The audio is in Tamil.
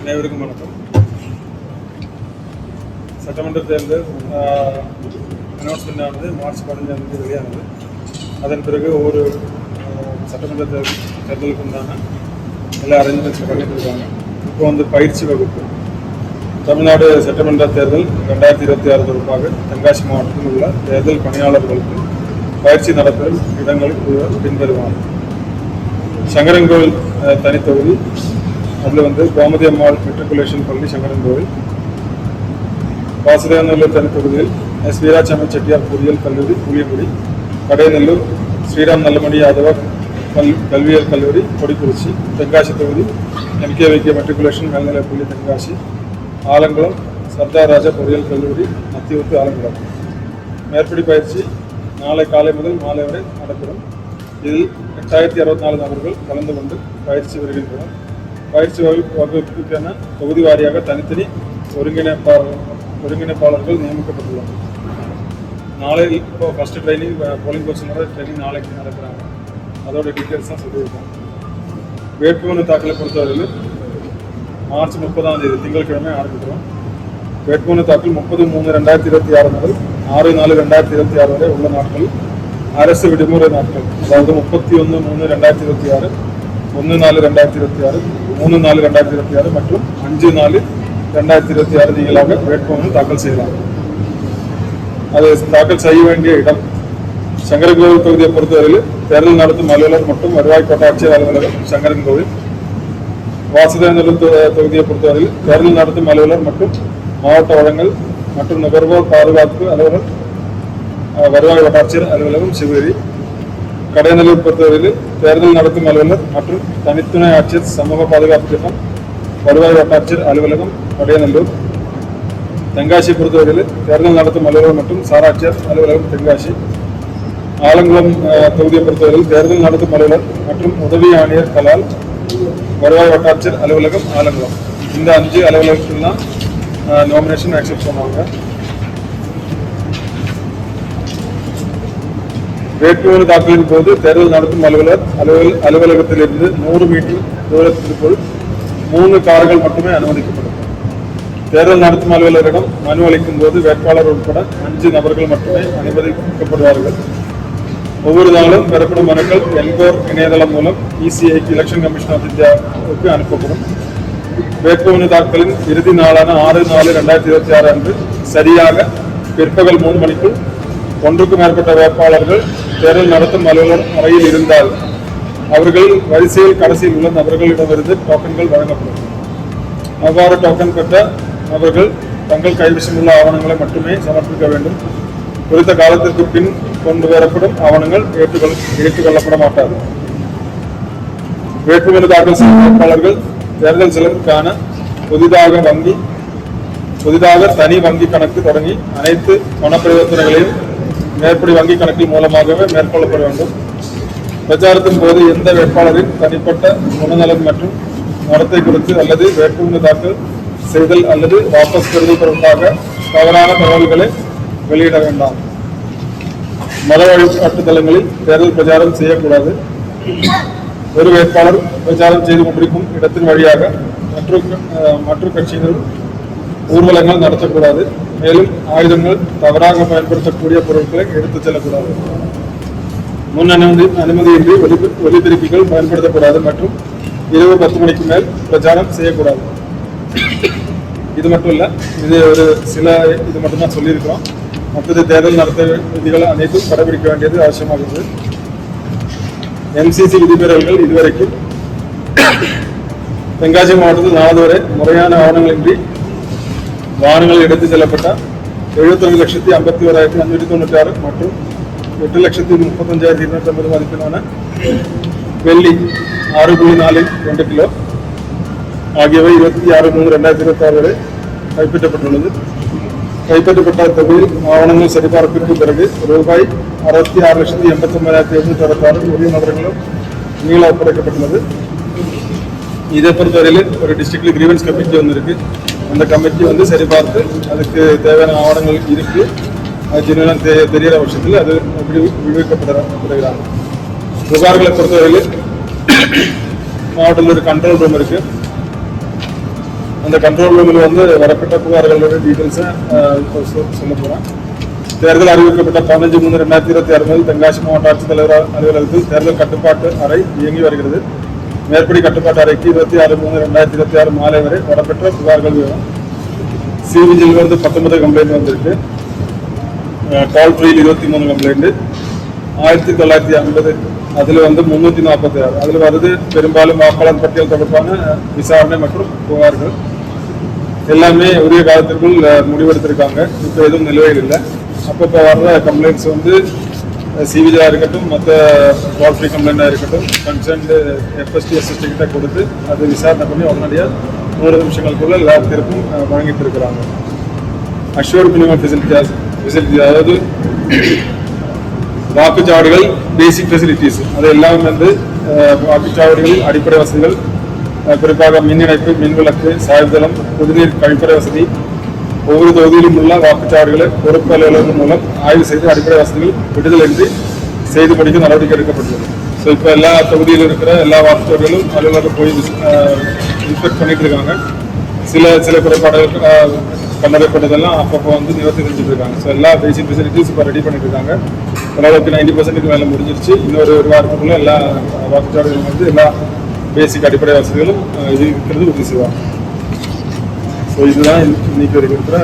அனைவருக்கும் வணக்கம். சட்டமன்ற தேர்தல் அனௌன்ஸ்மெண்ட் ஆனது மார்ச் 15 வெளியானது. அதன் பிறகு ஒவ்வொரு சட்டமன்ற தேர்தலுக்கு உண்டான எல்லா அரேஞ்ச்மெண்ட்ஸும் பண்ணிட்டுருக்காங்க. இப்போ வந்து பயிற்சி வகுப்பு தமிழ்நாடு சட்டமன்ற தேர்தல் 2026 தொடர்பாக தென்காசி மாவட்டத்தில் உள்ள தேர்தல் பணியாளர்களுக்கு பயிற்சி நடத்தும் இடங்கள் பின்வருவாங்க. சங்கரன்கோவில் தனித்தொகுதி, அதில் வந்து கோமதி அம்மாள் மெட்ரிகுலேஷன் பள்ளி சங்கரன்கோவில். வாசுதேவநல்லூர் தனித்தொகுதியில் எஸ் வீராசாமி செட்டியார் பொறியியல் கல்லூரி புளியங்குடி. கடையநல்லூர் ஸ்ரீராம் நல்லமணி யாதவ கல்வியியல் கல்லூரி கொடிக்குறிச்சி. தென்காசி தொகுதி MKVK மெட்ரிகுலேஷன் மேல்நிலைப் பள்ளி தென்காசி. ஆலங்குளம் சர்தார் ராஜா பொறியியல் கல்லூரி அத்தியூத்து ஆலங்குளம். மேற்படி பயிற்சி நாளை காலை முதல் மாலை வரை நடைபெறும். இதில் 8064 நபர்கள் கலந்து கொண்டு பயிற்சி வருகின்றனர். பயிற்சி வகுப்புக்கென தொகுதி வாரியாக தனித்தனி ஒருங்கிணைப்பாளர்கள் நியமிக்கப்பட்டுள்ளனர். நாளை இப்போ ஃபஸ்ட்டு ட்ரைனிங் போலிங் பர்சனோட ட்ரைனிங் நாளைக்கு நடக்கிறாங்க. அதோட டீட்டெயில்ஸ் தான் சொல்லியிருக்கோம். வேட்புமனு தாக்கலை பொறுத்தவரையில் மார்ச் 30 திங்கட்கிழமை ஆரம்பிக்கிறோம். வேட்புமனு தாக்கல் 30/3/2026 முதல் 6/4/2026 வரை உள்ள நாட்கள் அரசு விடுமுறை நாட்கள். அதாவது 31/3/2026, 1/4/2026, 3/4/2026 மற்றும் 5/4/2026 நீங்களாக வேட்புமனு தாக்கல் செய்யலாம். அது தாக்கல் செய்ய வேண்டிய இடம் சங்கரன்கோவில் தொகுதியை பொறுத்தவரையில் தேர்தல் நடத்தும் அலுவலர் மற்றும் வருவாய் கோட்டாட்சியர் அலுவலகம் சங்கரன்கோவில். வாசுதேவநல்லூர் தொகுதியை பொறுத்தவரையில் தேர்தல் நடத்தும் அலுவலர் மற்றும் மாவட்ட வழங்கல் மற்றும் நுகர்வோர் பாதுகாப்பு அலுவலர் வருவாய் வட்டாட்சியர் அலுவலகம் சிவகிரி. கடையநல்லூர் பொறுத்தவரையில் தேர்தல் நடத்தும் அலுவலர் மற்றும் தனித்துணை ஆட்சியர் சமூக பாதுகாப்பு திட்டம் வருவாய் வட்டாட்சியர் அலுவலகம் கடையநல்லூர். தென்காசி பொறுத்தவரையில் தேர்தல் நடத்தும் அலுவலர் மற்றும் சாராட்சியர் அலுவலகம் தென்காசி. ஆலங்குளம் தொகுதியை பொறுத்தவரையில் தேர்தல் நடத்தும் அலுவலர் மற்றும் உதவி ஆணையர் கலால் வருவாய் வட்டாட்சியர் அலுவலகம் ஆலங்குளம். இந்த 5 அலுவலகத்தில் தான் நாமினேஷன் அக்செப்ட் பண்ணுவாங்க. வேட்புமனு தாக்கலின் போது தேர்தல் நடத்தும் அலுவலகத்திலிருந்து 100 மீட்டர் தூரத்திற்குள் 3 கார்கள் மட்டுமே அனுமதிக்கப்படும். தேர்தல் நடத்தும் அலுவலரிடம் மனு அளிக்கும் போது வேட்பாளர் உட்பட 5 நபர்கள் மட்டுமே அனுமதிக்கப்படுவார்கள். ஒவ்வொரு நாளும் பெறப்படும் மனுக்கள் என்கோர் இணையதளம் மூலம் ECIக்கு எலெக்ஷன் கமிஷன் ஆஃப் இந்தியாவுக்கு அனுப்பப்படும். வேட்புமனு தாக்கலின் இறுதி நாளான 6/4/2026 அன்று சரியாக பிற்பகல் 3 மணிக்குள் ஒன்றுக்கும் மேற்பட்ட வேட்பாளர்கள் தேர்தல் நடத்தும் அலுவலர் அறையில் இருந்தால் அவர்கள் வரிசையில் கடைசியில் உள்ள நபர்களிடமிருந்து டோக்கன்கள் வழங்கப்படும். அவ்வாறு டோக்கன் பெற்ற நபர்கள் தங்கள் கைவசமுள்ள ஆவணங்களை மட்டுமே சமர்ப்பிக்க வேண்டும். குறித்த காலத்திற்கு பின் கொண்டு வரப்படும் ஆவணங்கள் ஏற்றுக்கொள்ளப்பட மாட்டாது. வேட்புமனு தாக்கல் செய்யும் வேட்பாளர்கள் தேர்தல் செலவுக்கான புதிதாக தனி வங்கி கணக்கு தொடங்கி அனைத்து பண பரிவர்த்தனைகளையும் மேற்படி வங்கி கணக்கில் மூலமாகவே மேற்கொள்ளப்பட வேண்டும். பிரச்சாரத்தின் போது எந்த வேட்பாளரின் தனிப்பட்ட குணநலன் மற்றும் நடத்தை குறித்து அல்லது வேட்புமனு தாக்கல் செய்தல் அல்லது வாபஸ் பெறுதல் தொடர்பாக தவறான தகவல்களை வெளியிட வேண்டாம். மத வழிபாட்டு தலங்களில் தேர்தல் பிரச்சாரம் செய்யக்கூடாது. ஒரு வேட்பாளர் பிரச்சாரம் செய்து கொண்டிருக்கும் இடத்தின் வழியாக மற்ற கட்சியினர் ஊர்வலங்கள் நடத்தக்கூடாது. மேலும் ஆயுதங்கள், தவறாக பயன்படுத்தக்கூடிய பொருட்களை எடுத்துச் செல்லக்கூடாது. முன் அனுமதியின்றி ஒலிபெருக்கிகள் பயன்படுத்தக்கூடாது மற்றும் இரவு 10 மணிக்கு மேல் பிரச்சாரம் செய்யக்கூடாது. இது மட்டும் இல்லை, இது ஒரு சில இது மட்டும்தான் சொல்லியிருக்கிறோம். மற்றது தேர்தல் நடத்த விதிகளை அனைத்தும் கடைபிடிக்க வேண்டியது அவசியமாகிறது. MCC விதிமீறல்கள் இதுவரைக்கும் தென்காசி மாவட்டத்தில் நாள்தோறும் முறையான ஆவணங்களின்றி வாகனங்கள் எடுத்துச் செல்லப்பட்ட 72,51,596 மற்றும் 8,35,250 மதிப்பிலான வெள்ளி 6.42 கிலோ ஆகியவை 26/3/2026 வரை கைப்பற்றப்பட்டுள்ளது. கைப்பற்றப்பட்ட தொகையில் ஆவணங்கள் சரிபார்ப்பிற்கு பிறகு ரூபாய் 66,89,766 உரிய நபர்களும் மீள ஒப்படைக்கப்பட்டுள்ளது. இதை பொறுத்தவரையில் ஒரு டிஸ்ட்ரிக்ட்ல கிரீவன்ஸ் கமிட்டி இருக்கு. அந்த கமிட்டி சரிபார்த்து அதுக்கு தேவையான ஆவணங்கள் இருக்கு. அது ஜெனுவனாக தெரிகிற பட்சத்தில் அது விடுவிக்கப்படுகிறாங்க. புகார்களை பொறுத்தவரையில் மாவட்டத்தில் ஒரு கண்ட்ரோல் ரூம் இருக்கு. அந்த கண்ட்ரோல் ரூமில் வந்து வரப்பட்ட புகார்களோட டீட்டெயில்ஸை சொல்ல போகிறேன். தேர்தல் அறிவிக்கப்பட்ட 15/3/2026 முதல் தென்காசி மாவட்ட ஆட்சித்தலைவர் அலுவலகத்தில் தேர்தல் கட்டுப்பாட்டு அறை இயங்கி வருகிறது. மேற்படி கட்டுப்பாட்டு அறைக்கு 26/3/2026 மாலை வரை வரப்பெற்ற புகார்கள் விவரம். சிவிஜில் வந்து 19 கம்ப்ளைண்ட் வந்திருக்கு. கால் ஃப்ரீயில் 23 கம்ப்ளைண்ட். 1950 அதில் வந்து 346. அதில் வருது பெரும்பாலும் வாக்காளர் பட்டியல் தொடர்பான விசாரணை மற்றும் புகார்கள். எல்லாமே உரிய காலத்திற்குள் முடிவெடுத்திருக்காங்க. இப்போ எதுவும் நிலுவையில் இல்லை. அப்பப்போ வர்ற கம்ப்ளைண்ட்ஸ் வந்து சிவிஜியாக இருக்கட்டும், மற்ற கால் ஃப்ரீ கம்ப்ளைண்டாக இருக்கட்டும், கன்சர்ன்டு எஃப்எஸ்டி எஸ்எஸ்டி கிட்ட கொடுத்து அது விசாரணை பண்ணி உடனடியாக 100 நிமிஷங்களுக்குள்ள எல்லா தீர்ப்பும் வழங்கிட்டு இருக்கிறாங்க. அஷ்யூர்ட் மினிமம் ஃபெசிலிட்டி, அதாவது வாக்குச்சாவடிகள் பேசிக் ஃபெசிலிட்டிஸ் அது எல்லாம் வந்து வாக்குச்சாவடிகளில் அடிப்படை வசதிகள், குறிப்பாக மின் இணைப்பு, மின் விளக்கு, சாய்தளம், குடிநீர், கழிப்பறை வசதி, ஒவ்வொரு தொகுதியிலும் உள்ள வாக்குச்சாவடிகளை பொறுப்பு அலுவலர்கள் மூலம் ஆய்வு செய்து அடிப்படை வசதிகள் விடுதலின்றி செய்து முடிக்க நடவடிக்கை எடுக்கப்பட்டுள்ளது. ஸோ இப்போ எல்லா தொகுதியிலும் இருக்கிற எல்லா வாக்குச்சாவடிகளும் அலுவலர்கள் போய் இன்ஸ்பெக்ட் பண்ணிட்டு இருக்காங்க. சில குறைபாடுகள் கண்டறியப்பட்டதெல்லாம் அப்பப்போ வந்து நிவர்த்தி செஞ்சுட்டு இருக்காங்க. ஸோ எல்லா பேசிக் ஃபெசிலிட்டிஸ் இப்போ ரெடி பண்ணிட்டு இருக்காங்க. ஓரளவுக்கு 90% மேலே முடிஞ்சிருச்சு. இன்னொரு வாரத்துக்குள்ள எல்லா வாக்குச்சாவடிகளும் வந்து எல்லா பேசிக் அடிப்படை வசதிகளும் இருக்கிறது உறுதி செய்வாங்க. ஸோ இதுதான் இன்னைக்கு இருக்கிற